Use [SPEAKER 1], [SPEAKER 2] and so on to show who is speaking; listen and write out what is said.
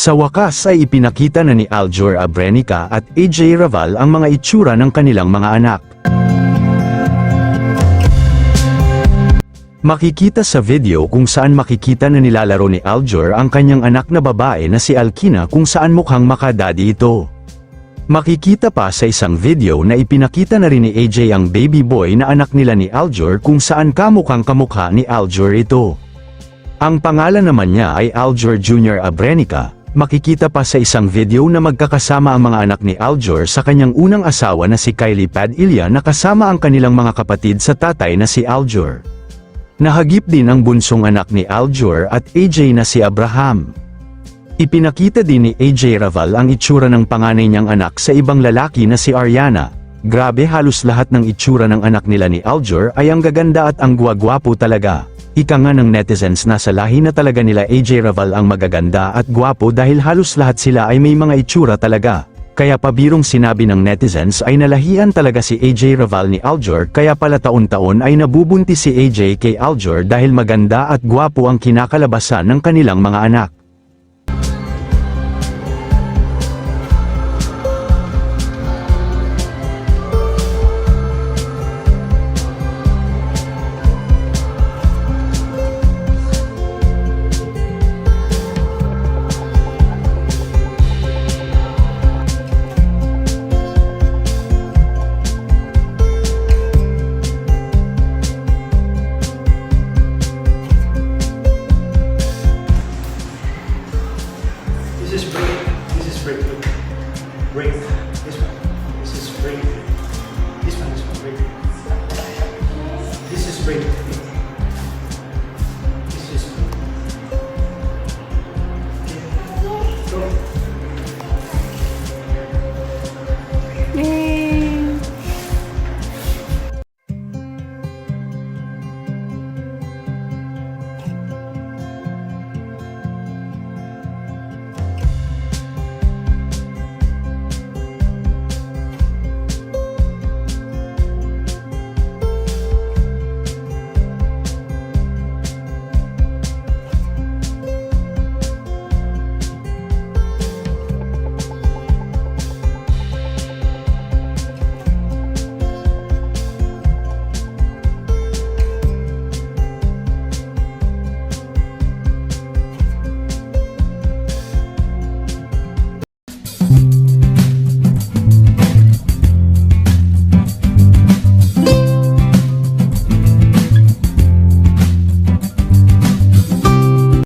[SPEAKER 1] Sa wakas ay ipinakita na ni Aljur Abrenica at AJ Raval ang mga itsura ng kanilang mga anak. Makikita sa video kung saan makikita na nilalaro ni Aljur ang kanyang anak na babae na si Alkina kung saan mukhang makadadi ito. Makikita pa sa isang video na ipinakita na rin ni AJ ang baby boy na anak nila ni Aljur kung saan kamukhang kamukha ni Aljur ito. Ang pangalan naman niya ay Aljur Jr. Abrenica. Makikita pa sa isang video na magkakasama ang mga anak ni Aljur sa kanyang unang asawa na si Kylie Padilla na kasama ang kanilang mga kapatid sa tatay na si Aljur. Nahagip din ang bunsong anak ni Aljur at AJ na si Abraham. Ipinakita din ni AJ Raval ang itsura ng panganay niyang anak sa ibang lalaki na si Ariana. Grabe, halos lahat ng itsura ng anak nila ni Aljur ay ang gaganda at ang gwagwapo talaga. Ika nga ng netizens na sa lahi na talaga nila AJ Raval ang magaganda at gwapo dahil halos lahat sila ay may mga itsura talaga. Kaya pabirong sinabi ng netizens ay nalahian talaga si AJ Raval ni Aljur kaya pala taon-taon ay nabubuntis si AJ kay Aljur dahil maganda at gwapo ang kinakalabasan ng kanilang mga anak.
[SPEAKER 2] This is break. Break.